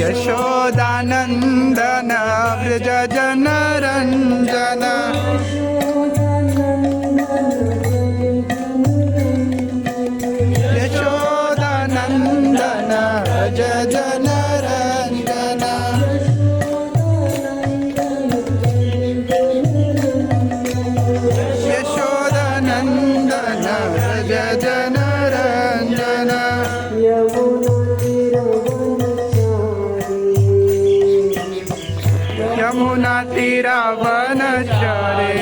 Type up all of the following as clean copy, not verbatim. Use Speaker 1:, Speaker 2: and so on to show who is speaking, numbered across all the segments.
Speaker 1: Yashodanandan Vraj जनरञ्जन Yashodanandan Vraj जनरञ्जन Yashodanandan Vraj जनरञ्जन Yamuna तीरावनचारी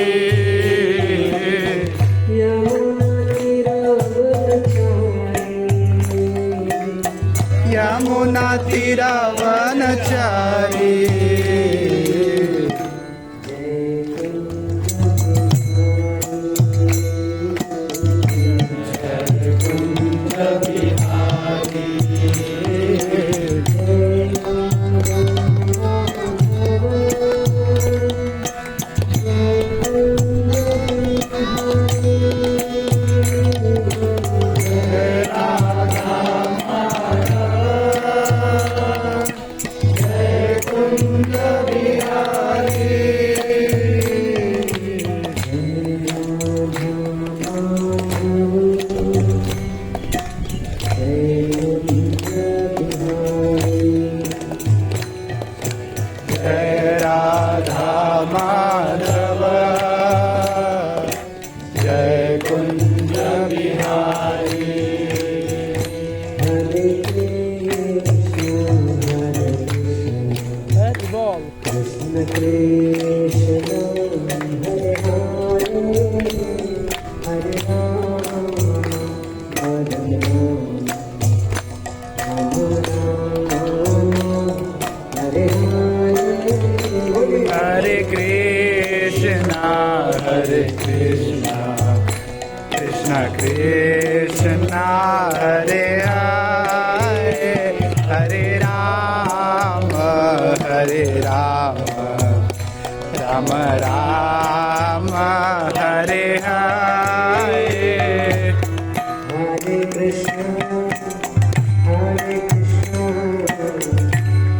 Speaker 1: Yamuna तीरावनचारी Hare Krishna, Krishna Krishna, Hare Hare, Hare Rama, Rama Rama, Hare Hare. Hare Krishna,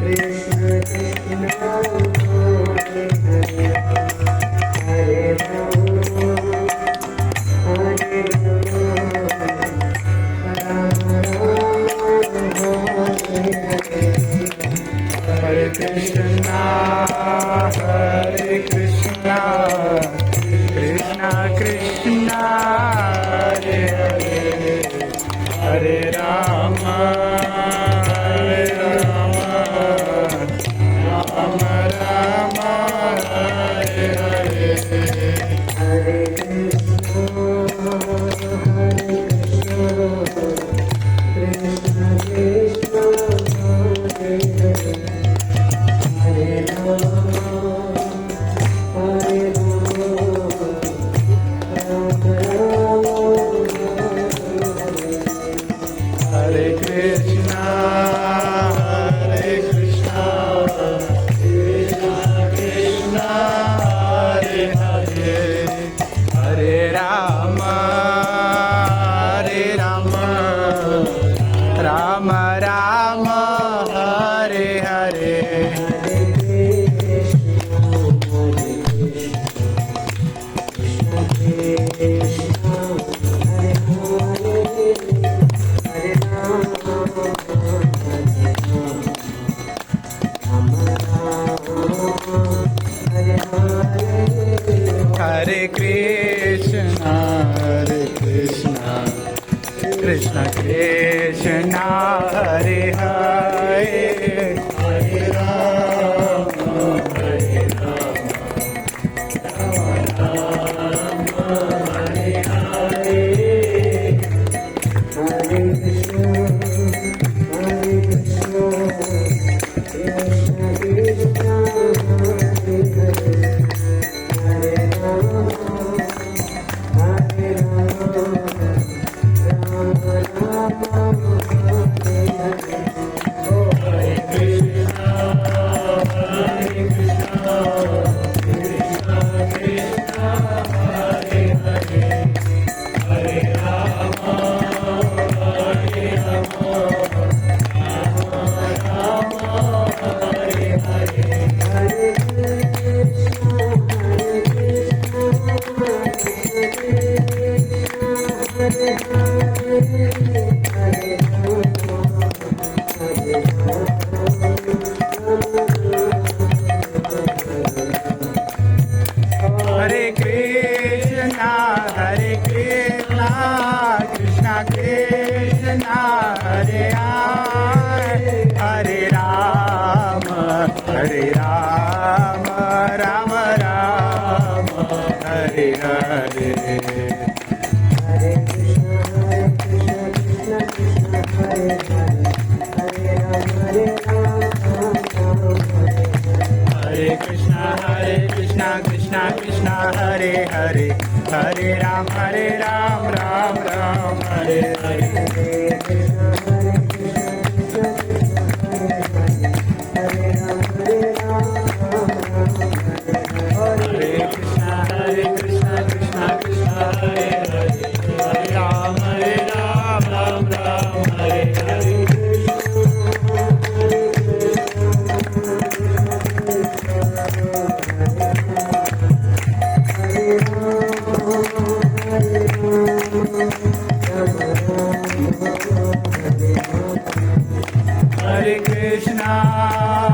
Speaker 1: Krishna Krishna, Hare Hare Rama, Hare Rama, Rama Rama, Hare Hare.
Speaker 2: Hare Krishna, Krishna Krishna, Hare Hare, Hare Rama, Hare Rama, Rama Rama,
Speaker 1: Hare Krishna, Hare Krishna, Krishna Krishna, Hare Hare, Hare Rama, Hare Rama, Rama Rama, Hare Hare. Hare Krishna, Hare Krishna, Krishna Krishna, Hare Hare, Hare Rama, Hare Rama, Hare Hare.
Speaker 2: Hare Krishna, Hare Krishna, Krishna Krishna, Hare Hare, Hare Rama, Hare Rama, Rama Rama, Hare Hare.
Speaker 1: Hare Krishna, Hare Krishna, Krishna Krishna, Hare Hare, Hare Rama, Hare Rama, Rama Rama, Hare Hare.
Speaker 2: Hare Krishna, Hare Krishna, Krishna Krishna, Hare
Speaker 1: Hare Krishna, Hare Krishna, Krishna Krishna, Hare Hare, Hare Rama, Hare Rama, Rama Rama, Hare Hare.
Speaker 2: Hare Krishna, Krishna Krishna, Hare Hare, Hare Rama, Rama Rama,
Speaker 1: Hare Krishna, Krishna Krishna, Hare Hare, Hare Ram, Ram Ram, Hare Hare.
Speaker 2: Hare Krishna, Krishna Krishna, Hare Hare, Hare Rama, Hare
Speaker 1: Hare Krishna, Krishna Krishna, Hare Hare, Hare Ram, Ram Ram, Hare Hare. Hare Krishna,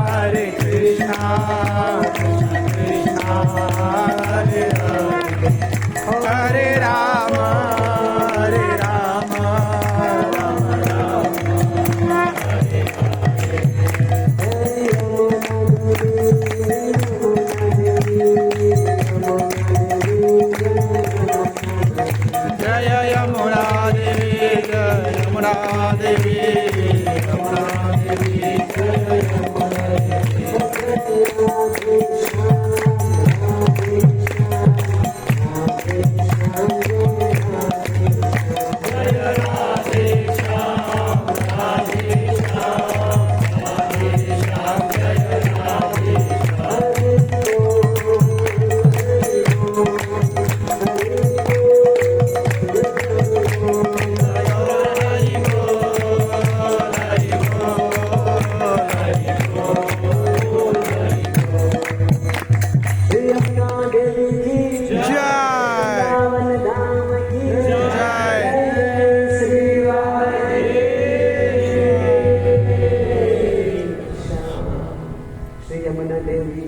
Speaker 1: Krishna Krishna, Hare Hare, Hare Rama, Rama Rama, Hare Jaya Yamuna Devi, Jaya Yamuna Devi, Yamuna Devi, Jaya Yamuna
Speaker 2: Yamuna Devi.